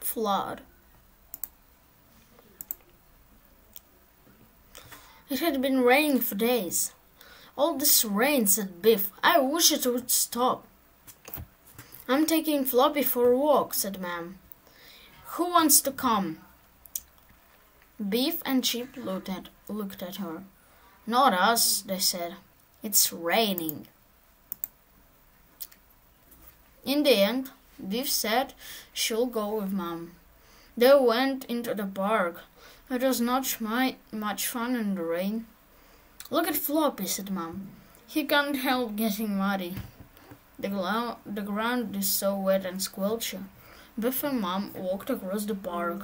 flood. It had been raining for days. "All this rain," said Biff. "I wish it would stop." "I'm taking Floppy for a walk," said Mom. "Who wants to come?" Biff and Chip looked at her. "Not us," they said. "It's raining." In the end, Biff said she'll go with Mom. They went into the park. It was not much fun in the rain. "Look at Floppy," said Mom. "He can't help getting muddy. The ground is so wet and squelchy." Biff and Mom walked across the park.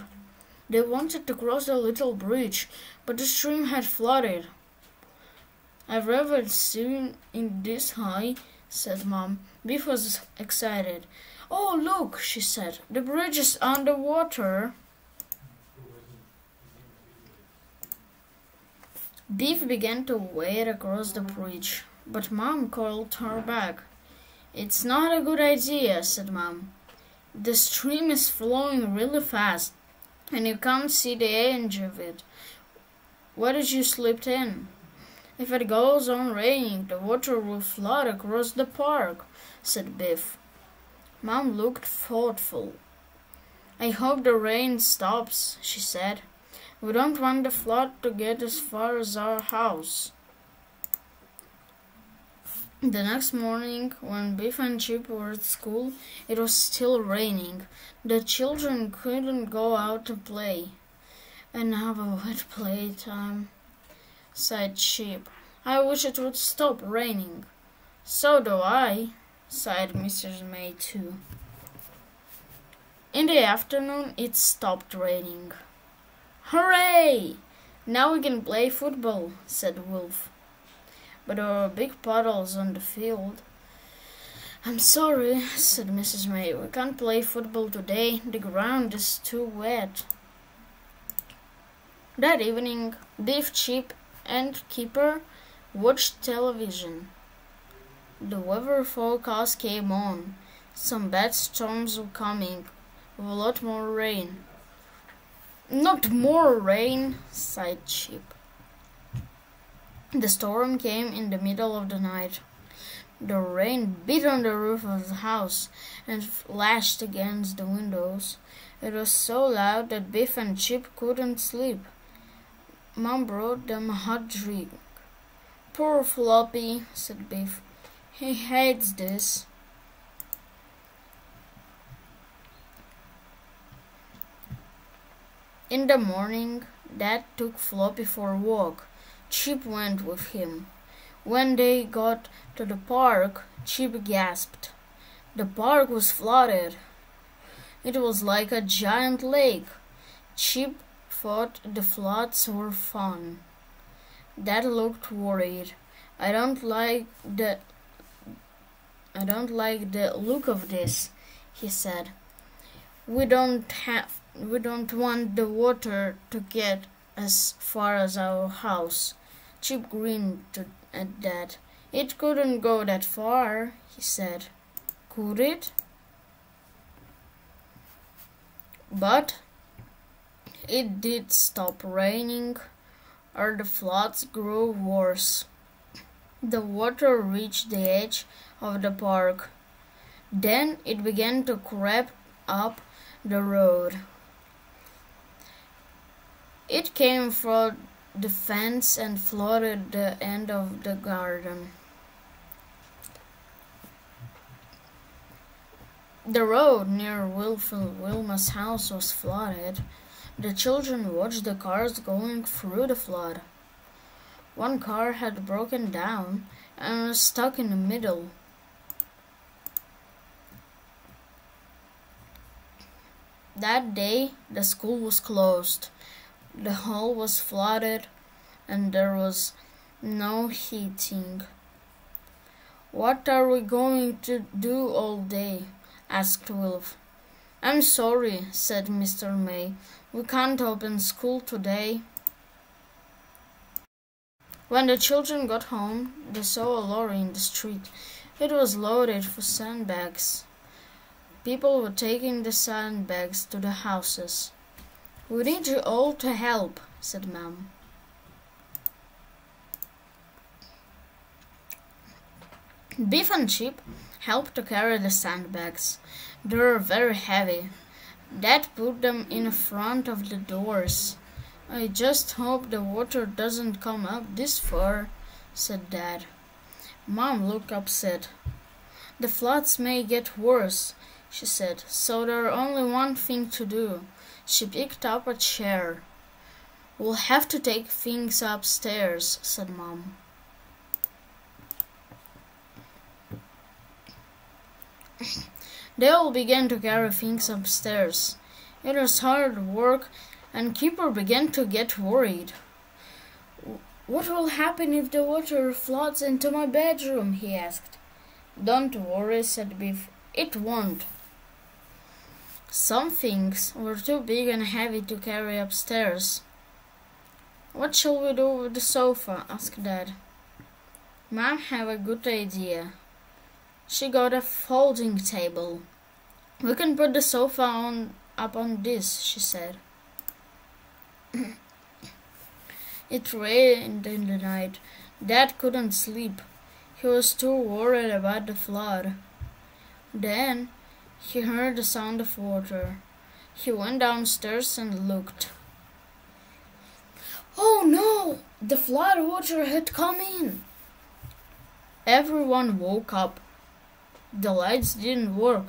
They wanted to cross the little bridge, but the stream had flooded. "I've never seen it this high," said Mom. Biff was excited. "Oh, look," she said. "The bridge is underwater." Biff began to wade across the bridge, but Mom called her back. "It's not a good idea," said Mom. "The stream is flowing really fast, and you can't see the edge of it. What did you slip in? If it goes on raining, the water will flood across the park," said Biff. Mom looked thoughtful. "I hope the rain stops," she said. "We don't want the flood to get as far as our house." The next morning, when Biff and Chip were at school, it was still raining. The children couldn't go out to play. "Another wet playtime," sighed Chip. "I wish it would stop raining." "So do I," sighed Mrs. May too. In the afternoon, it stopped raining. "Hooray! Now we can play football," said Wolf. But there were big puddles on the field. "I'm sorry," said Mrs. May. "We can't play football today. The ground is too wet." That evening, Biff, Chip, and Kipper watched television. The weather forecast came on. Some bad storms were coming, with a lot more rain. "Not more rain," sighed Chip. The storm came in the middle of the night. The rain beat on the roof of the house and flashed against the windows. It was so loud that Biff and Chip couldn't sleep. Mom brought them a hot drink. "Poor Floppy," said Biff. "He hates this." In the morning, Dad took Floppy for a walk. Chip went with him. When they got to the park, Chip gasped. The park was flooded. It was like a giant lake. Chip thought the floods were fun. Dad looked worried. I don't like the look of this," he said. We don't want the water to get as far as our house." Chip grinned at Dad. "It couldn't go that far," he said. "Could it?" But it did stop raining, or the floods grew worse. The water reached the edge of the park. Then it began to creep up the road. It came through the fence and flooded the end of the garden. The road near Wilf and Wilma's house was flooded. The children watched the cars going through the flood. One car had broken down and was stuck in the middle. That day, the school was closed. The hall was flooded and there was no heating. "What are we going to do all day?" asked Wilf. "I'm sorry," said Mr. May. "We can't open school today." When the children got home, they saw a lorry in the street. It was loaded for sandbags. People were taking the sandbags to the houses. "We need you all to help," said Mom. Beef and Chip helped to carry the sandbags. They were very heavy. Dad put them in front of the doors. "I just hope the water doesn't come up this far," said Dad. Mom looked upset. "The floods may get worse," she said, "so there's only one thing to do." She picked up a chair. "We'll have to take things upstairs," said Mom. They all began to carry things upstairs. It was hard work, and Keeper began to get worried. "What will happen if the water floods into my bedroom?" he asked. "Don't worry," said Biff. "It won't." Some things were too big and heavy to carry upstairs. "What shall we do with the sofa?" asked Dad. Mom had a good idea. She got a folding table. "We can put the sofa up on this," she said. It rained in the night. Dad couldn't sleep. He was too worried about the flood. Then he heard the sound of water. He went downstairs and looked. Oh no! The flood water had come in! Everyone woke up. The lights didn't work,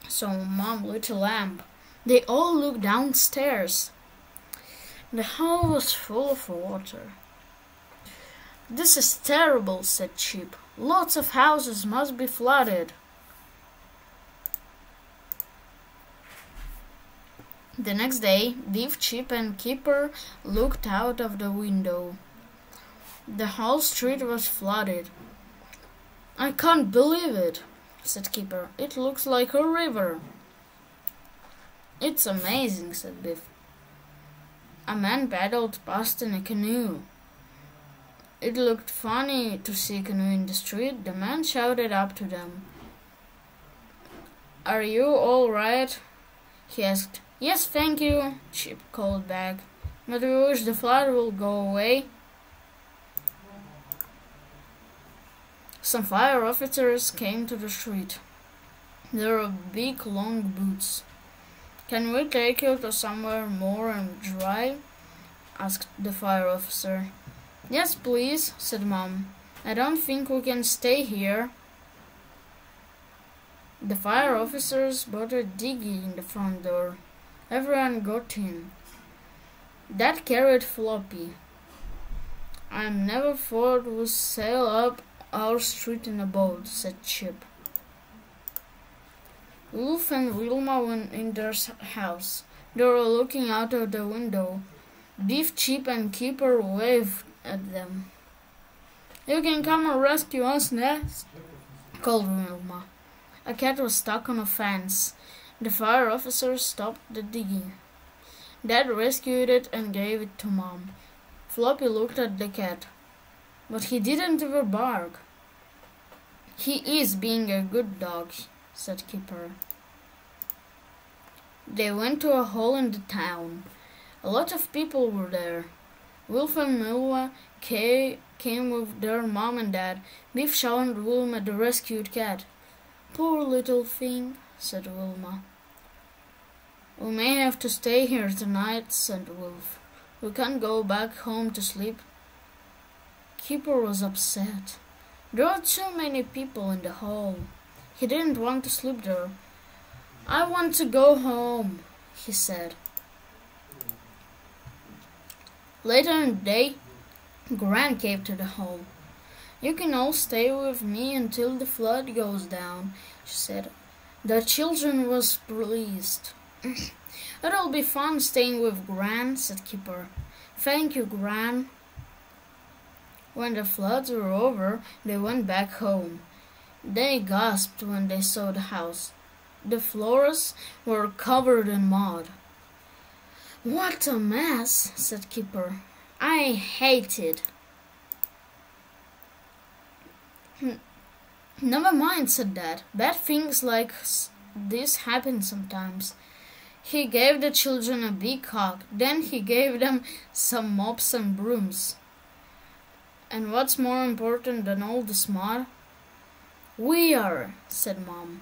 so Mom lit a lamp. They all looked downstairs. The hall was full of water. "This is terrible," said Chip. "Lots of houses must be flooded." The next day, Beef, Chip, and Keeper looked out of the window. The whole street was flooded. "I can't believe it," said Keeper. "It looks like a river." "It's amazing," said Biff. A man paddled past in a canoe. It looked funny to see a canoe in the street. The man shouted up to them. "Are you all right?" he asked. "Yes, thank you," Chip called back. "But we wish the flood will go away." Some fire officers came to the street. They were big, long boots. "Can we take you to somewhere more dry?" asked the fire officer. "Yes, please," said Mom. "I don't think we can stay here." The fire officers started digging in the front door. Everyone got in. Dad carried Floppy. "I never thought we'd sail up our street in a boat," said Chip. Wolf and Wilma went in their house. They were looking out of the window. Beef, Chip, and Keeper waved at them. "You can come and rescue us next," called Wilma. A cat was stuck on a fence. The fire officer stopped the digging. Dad rescued it and gave it to Mom. Floppy looked at the cat, but he didn't even bark. "He is being a good dog," said Keeper. They went to a hall in the town. A lot of people were there. Wolf and Wilma came with their mom and dad. Beef showed Wilma the rescued cat. "Poor little thing," said Wilma. "We may have to stay here tonight," said Wolf. "We can't go back home to sleep." Keeper was upset. There were too many people in the hall. He didn't want to sleep there. "I want to go home," he said. Later in the day, Gran came to the hall. "You can all stay with me until the flood goes down," she said. The children was pleased. "It'll be fun staying with Gran," said Keeper. "Thank you, Gran." When the floods were over, they went back home. They gasped when they saw the house. The floors were covered in mud. "What a mess," said Keeper. "I hate it." "Never mind," said Dad. "Bad things like this happened sometimes. He gave the children a big hug. Then he gave them some mops and brooms. And what's more important than all the smart? We are, said Mom.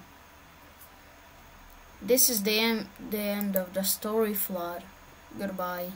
This is the end of the story, Flood. Goodbye.